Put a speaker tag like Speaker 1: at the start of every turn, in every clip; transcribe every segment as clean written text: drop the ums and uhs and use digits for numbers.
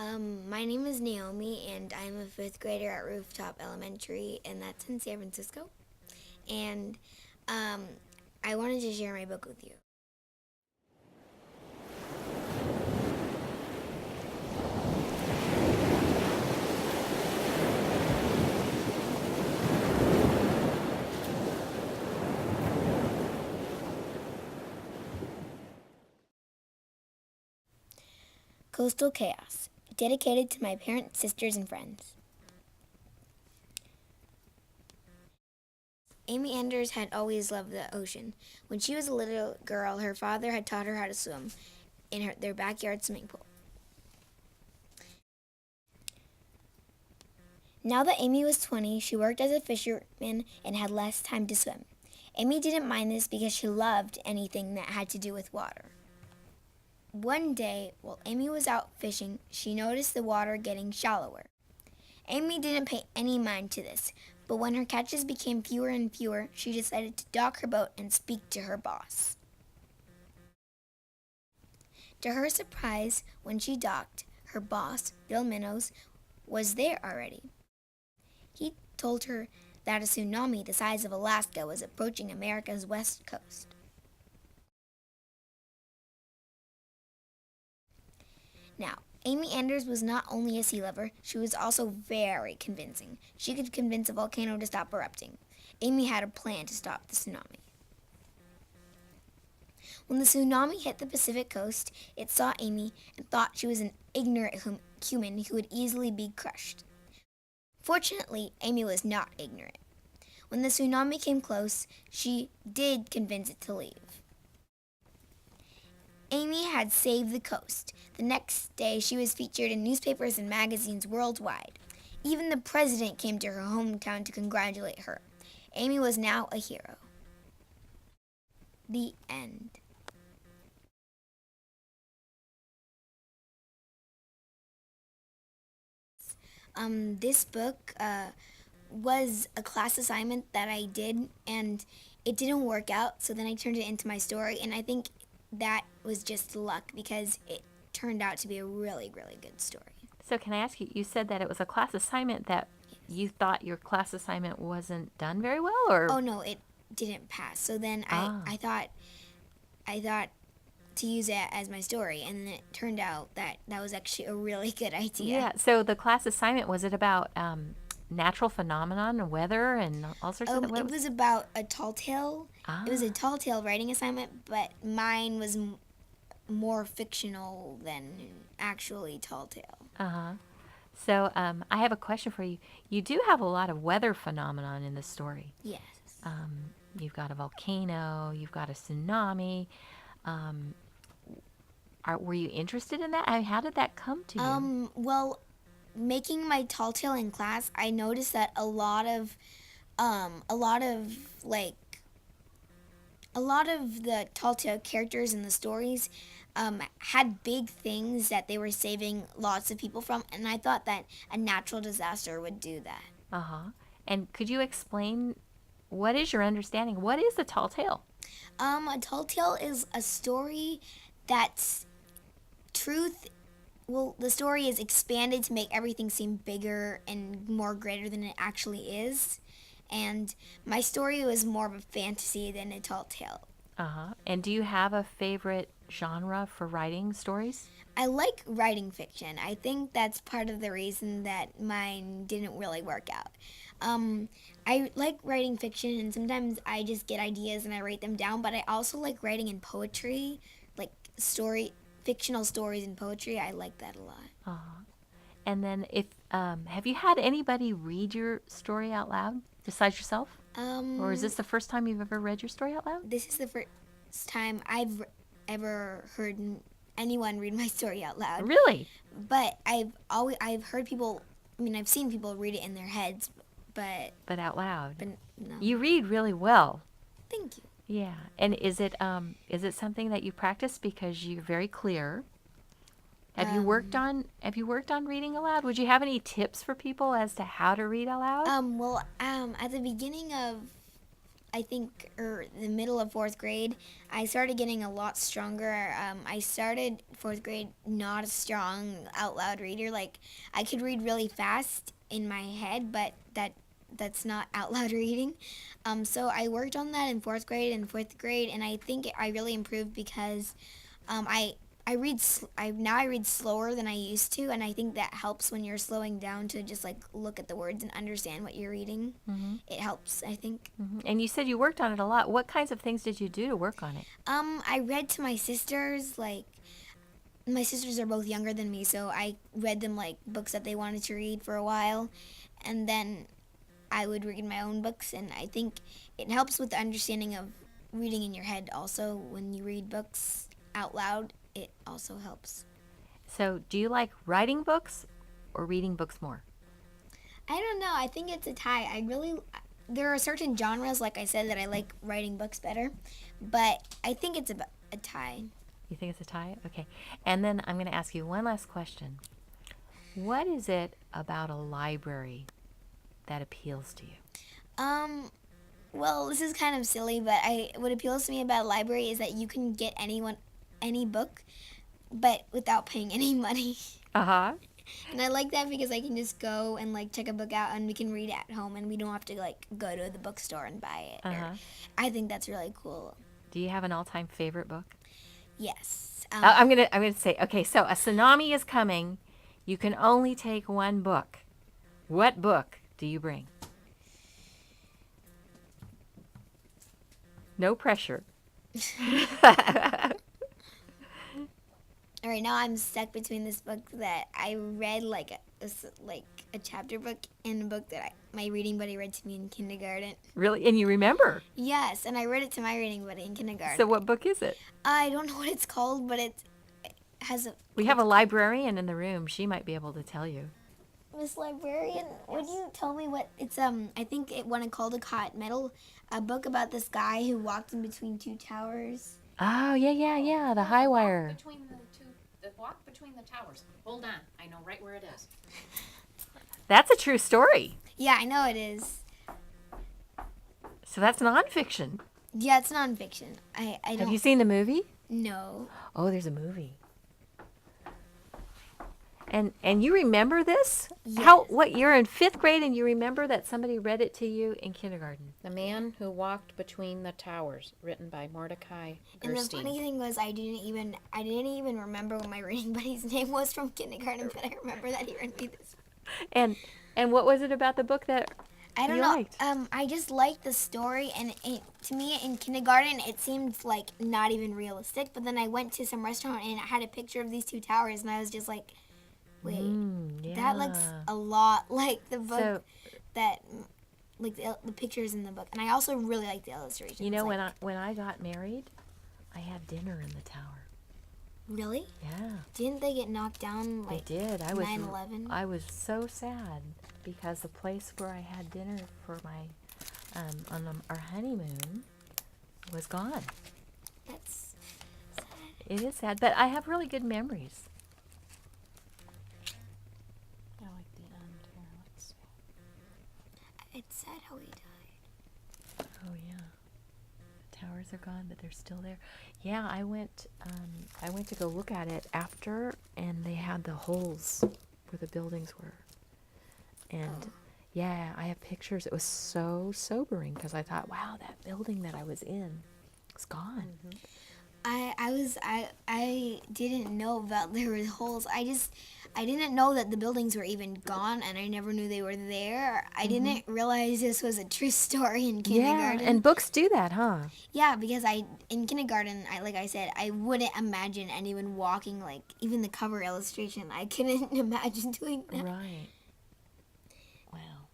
Speaker 1: My name is Naomi, and I'm a fifth grader at Rooftop Elementary, and that's in San Francisco. And um, I wanted to share my book with you. Coastal Chaos, dedicated to my parents, sisters, and friends. Amy Anders had always loved the ocean. When she was a little girl, her father had taught her how to swim in their backyard swimming pool. Now that Amy was 20, she worked as a fisherman and had less time to swim. Amy didn't mind this because she loved anything that had to do with water. One day, while Amy was out fishing, she noticed the water getting shallower. Amy didn't pay any mind to this, but when her catches became fewer and fewer, she decided to dock her boat and speak to her boss. To her surprise, when she docked, her boss, Bill Minnows, was there already. He told her that a tsunami the size of Alaska was approaching America's west coast. Now, Amy Anders was not only a sea lover, she was also very convincing. She could convince a volcano to stop erupting. Amy had a plan to stop the tsunami. When the tsunami hit the Pacific coast, it saw Amy and thought she was an ignorant human who would easily be crushed. Fortunately, Amy was not ignorant. When the tsunami came close, she did convince it to leave. Amy had saved the coast. The next day, she was featured in newspapers and magazines worldwide. Even the president came to her hometown to congratulate her. Amy was now a hero. The end. This book was a class assignment that I did, and it didn't work out, so then I turned it into my story, and I think that was just luck because it turned out to be a really, really good story.
Speaker 2: So can I ask you, you said that it was a class assignment that you thought your class assignment wasn't done very well, or?
Speaker 1: Oh no, it didn't pass. So then I thought to use it as my story, and then it turned out that that was actually a really good idea.
Speaker 2: Yeah, so the class assignment, was it about natural phenomenon and weather and all sorts of
Speaker 1: It was about a tall tale. It was a tall tale writing assignment, but mine was more fictional than actually tall tale.
Speaker 2: Uh-huh. So I have a question for you. You do have a lot of weather phenomenon in the story.
Speaker 1: Yes.
Speaker 2: You've got a volcano, you've got a tsunami. Were you interested in that? I mean, how did that come to you?
Speaker 1: Well, making my tall tale in class, I noticed that a lot of like a lot of the tall tale characters in the stories had big things that they were saving lots of people from, and I thought that a natural disaster would do that.
Speaker 2: Uh-huh. And could you explain, what is your understanding? What is a tall tale?
Speaker 1: A tall tale is a story that's truth. Well, the story is expanded to make everything seem bigger and more greater than it actually is. And my story was more of a fantasy than a tall tale.
Speaker 2: Uh-huh. And do you have a favorite genre for writing stories?
Speaker 1: I like writing fiction. I think that's part of the reason that mine didn't really work out. I like writing fiction, and sometimes I just get ideas and I write them down, but I also like writing in poetry, like fictional stories and poetry. I like that a lot.
Speaker 2: Uh-huh. And then if have you had anybody read your story out loud besides yourself? Or is this the first time you've ever read your story out loud?
Speaker 1: This is the first time I've ever heard anyone read my story out loud.
Speaker 2: Really?
Speaker 1: But I've heard people. I mean, I've seen people read it in their heads, but
Speaker 2: out loud.
Speaker 1: But no.
Speaker 2: You read really well.
Speaker 1: Thank you.
Speaker 2: Yeah. And is it something that you practice because you're very clear? Have you worked on reading aloud? Would you have any tips for people as to how to read aloud?
Speaker 1: At the beginning of I think, the middle of fourth grade, I started getting a lot stronger. I started fourth grade not a strong out loud reader. Like, I could read really fast in my head, but that's not out loud reading. So I worked on that in fourth grade and fifth grade, and I think I really improved because I read slower than I used to, and I think that helps when you're slowing down to just like look at the words and understand what you're reading.
Speaker 2: Mm-hmm.
Speaker 1: It helps, I think.
Speaker 2: Mm-hmm. And you said you worked on it a lot. What kinds of things did you do to work on it?
Speaker 1: I read to my sisters. Like, my sisters are both younger than me, so I read them like books that they wanted to read for a while, and then I would read my own books, and I think it helps with the understanding of reading in your head. Also, when you read books out loud, it also helps.
Speaker 2: So, do you like writing books or reading books more?
Speaker 1: I don't know. I think it's a tie. There are certain genres, like I said, that I like writing books better, but I think it's a tie.
Speaker 2: You think it's a tie? Okay. And then I'm going to ask you one last question. What is it about a library that appeals to you?
Speaker 1: Well, this is kind of silly, but what appeals to me about a library is that you can get any book, but without paying any money.
Speaker 2: Uh-huh.
Speaker 1: And I like that because I can just go and like check a book out and we can read it at home and we don't have to like go to the bookstore and buy it.
Speaker 2: Uh-huh.
Speaker 1: I think that's really cool.
Speaker 2: Do you have an all-time favorite book?
Speaker 1: Yes.
Speaker 2: I'm gonna say, okay, so a tsunami is coming. You can only take one book. What book do you bring? No pressure.
Speaker 1: All right, now I'm stuck between this book that I read like a chapter book and a book that my reading buddy read to me in kindergarten.
Speaker 2: Really? And you remember?
Speaker 1: Yes, and I read it to my reading buddy in kindergarten.
Speaker 2: So what book is it?
Speaker 1: I don't know what it's called, but it has a...
Speaker 2: We have a librarian in the room. She might be able to tell you.
Speaker 1: Miss Librarian, would you tell me what it's I think it won a Caldecott medal, a book about this guy who walked in between two towers.
Speaker 2: Oh, yeah, the high wire.
Speaker 3: The walk between the towers. Hold on, I know right where it is.
Speaker 2: That's a true story.
Speaker 1: Yeah, I know it is.
Speaker 2: So that's nonfiction.
Speaker 1: Yeah, it's nonfiction. I don't...
Speaker 2: Have you seen the movie?
Speaker 1: No.
Speaker 2: Oh, there's a movie. And you remember this?
Speaker 1: Yes.
Speaker 2: What, you're in 5th grade and you remember that somebody read it to you in kindergarten?
Speaker 3: The Man Who Walked Between the Towers, written by Mordecai
Speaker 1: And the
Speaker 3: Gerstein.
Speaker 1: funny thing was, I didn't even remember what my reading buddy's name was from kindergarten, but I remember that he read me this.
Speaker 2: And what was it about the book that
Speaker 1: I don't
Speaker 2: you
Speaker 1: know.
Speaker 2: liked?
Speaker 1: I just liked the story, and to me, in kindergarten, it seemed like not even realistic. But then I went to some restaurant and it had a picture of these two towers, and I was just like, wait, that looks a lot like the book like the pictures in the book. And I also really like the illustrations.
Speaker 2: You know,
Speaker 1: like,
Speaker 2: when I got married, I had dinner in the tower.
Speaker 1: Really?
Speaker 2: Yeah.
Speaker 1: Didn't they get knocked down like
Speaker 2: They did.
Speaker 1: 9/11?
Speaker 2: I was so sad because the place where I had dinner for my our honeymoon was gone.
Speaker 1: That's sad.
Speaker 2: It is sad, but I have really good memories.
Speaker 3: I like the end here. Let's see.
Speaker 1: It's sad how he died.
Speaker 2: Oh yeah. The towers are gone, but they're still there. Yeah, I went to go look at it after, and they had the holes where the buildings were. And yeah, I have pictures. It was so sobering because I thought, wow, that building that I was in is gone.
Speaker 3: Mm-hmm.
Speaker 1: I didn't know about there were holes. I didn't know that the buildings were even gone, and I never knew they were there. I didn't realize this was a true story in kindergarten.
Speaker 2: Yeah, and books do that, huh?
Speaker 1: Yeah, because in kindergarten, like I said, I wouldn't imagine anyone walking, like even the cover illustration. I couldn't imagine doing that.
Speaker 2: Right. Wow.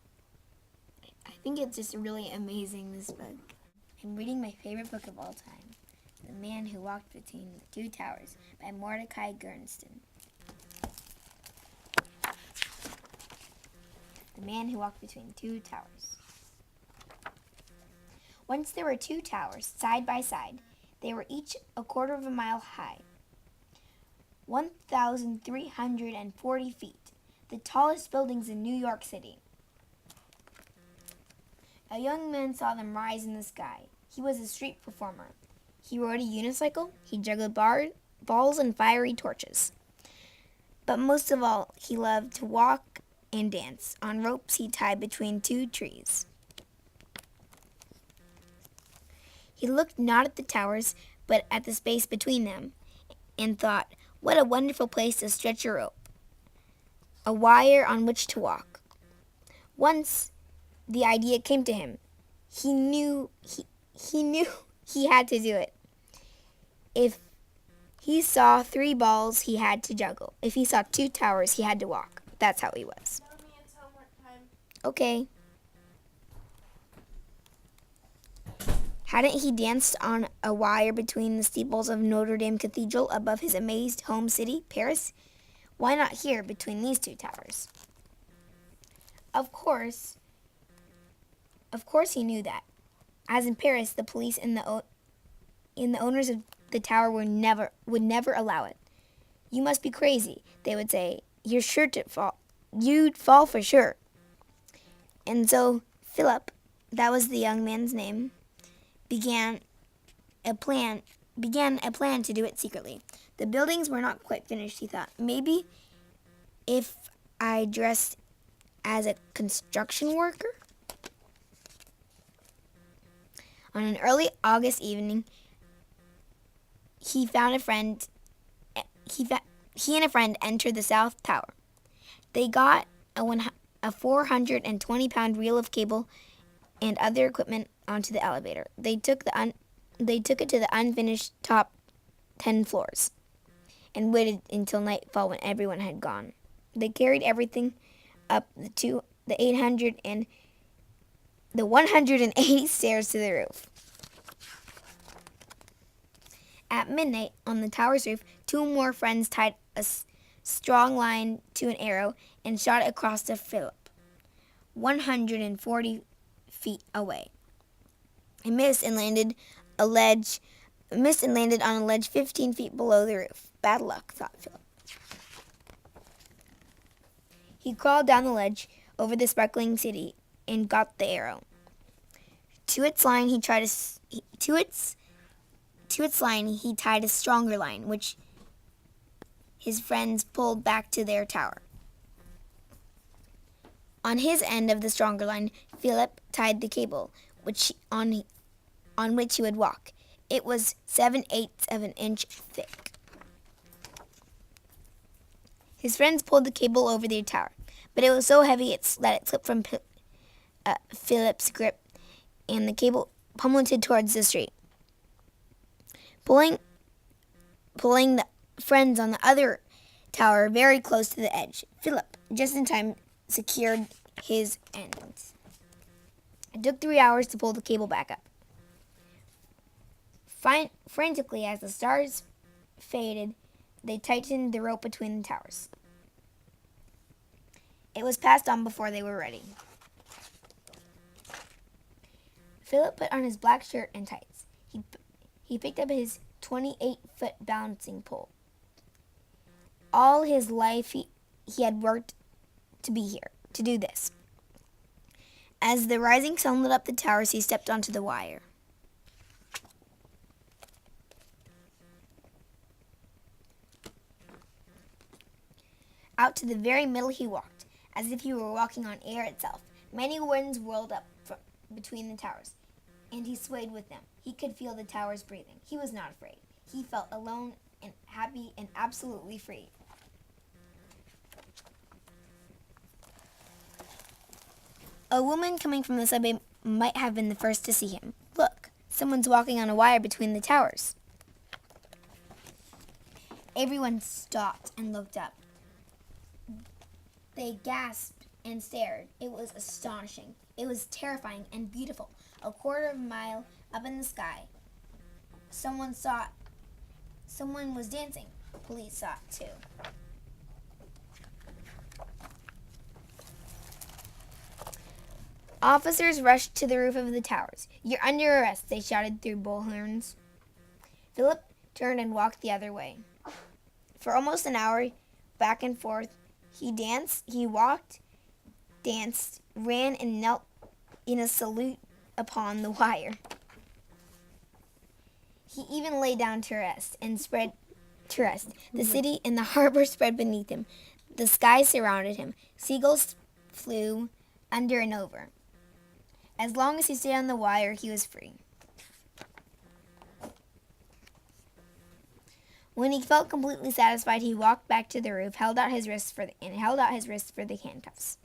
Speaker 1: I think it's just really amazing, this book. I'm reading my favorite book of all time, The Man Who Walked Between the Two Towers by Mordecai Gerstein. The Man Who Walked Between Two Towers. Once there were two towers, side by side. They were each a quarter of a mile high, 1,340 feet, the tallest buildings in New York City. A young man saw them rise in the sky. He was a street performer. He rode a unicycle. He juggled balls and fiery torches. But most of all, he loved to walk and dance on ropes he tied between two trees. He looked not at the towers, but at the space between them, and thought, what a wonderful place to stretch a rope, a wire on which to walk. Once the idea came to him. He knew he had to do it. If he saw 3 balls, he had to juggle. If he saw 2 towers, he had to walk. That's how he was.
Speaker 4: Naomi, it's homework time.
Speaker 1: Okay. Hadn't he danced on a wire between the steeples of Notre Dame Cathedral above his amazed home city, Paris? Why not here, between these 2 towers? Of course he knew that. As in Paris, the police and the owners of the tower would never allow it. You must be crazy, they would say. You're sure to fall. You'd fall for sure. And so Philip, that was the young man's name, began a plan to do it secretly. The buildings were not quite finished, he thought. Maybe if I dressed as a construction worker? On an early August evening, he and a friend entered the South Tower. They got a 420-pound reel of cable and other equipment onto the elevator. They took it to the unfinished top 10 floors and waited until nightfall when everyone had gone. They carried everything up the 180 stairs to the roof. At midnight, on the tower's roof, 2 more friends tied a strong line to an arrow and shot it across to Philip, 140 feet away. It missed and landed on a ledge 15 feet below the roof. Bad luck, thought Philip. He crawled down the ledge over the sparkling city and got the arrow. To its line, he tied a stronger line, which his friends pulled back to their tower. On his end of the stronger line, Philip tied the cable, on which he would walk. It was 7/8 of an inch thick. His friends pulled the cable over their tower, but it was so heavy that it slipped from Philip's grip, and the cable plummeted towards the street. Pulling the friends on the other tower very close to the edge, Philip, just in time, secured his ends. It took 3 hours to pull the cable back up. Frantically, as the stars faded, they tightened the rope between the towers. It was past dawn before they were ready. Philip put on his black shirt and tights. He picked up his 28-foot balancing pole. All his life he had worked to be here, to do this. As the rising sun lit up the towers, he stepped onto the wire. Out to the very middle he walked, as if he were walking on air itself. Many winds whirled up between the towers, and he swayed with them. He could feel the towers breathing. He was not afraid. He felt alone and happy and absolutely free. A woman coming from the subway might have been the first to see him. Look, someone's walking on a wire between the towers. Everyone stopped and looked up. They gasped and stared. It was astonishing. It was terrifying and beautiful. A quarter of a mile up in the sky, someone was dancing. Police saw it too. Officers rushed to the roof of the towers. You're under arrest, they shouted through bullhorns. Philip turned and walked the other way. For almost an hour, back and forth, he danced, he walked, danced, ran, and knelt in a salute upon the wire. He even lay down to rest. The city and the harbor spread beneath him. The sky surrounded him. Seagulls flew under and over. As long as he stayed on the wire, he was free. When he felt completely satisfied, he walked back to the roof, held out his wrists for the handcuffs.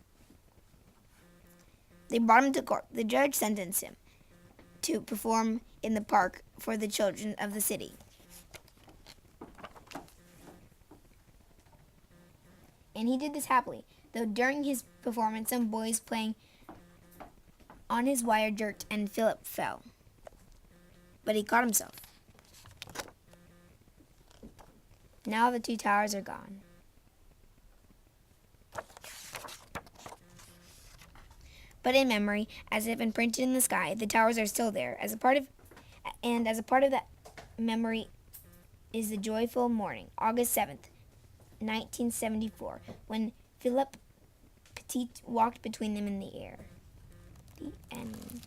Speaker 1: They brought him to court. The judge sentenced him to perform in the park for the children of the city. And he did this happily, though during his performance some boys playing on his wire jerked and Philip fell. But he caught himself. Now the two towers are gone. But in memory, as if imprinted in the sky, the towers are still there. As a part of that memory is the joyful morning, August 7th, 1974, when Philip Petit walked between them in the air. The end.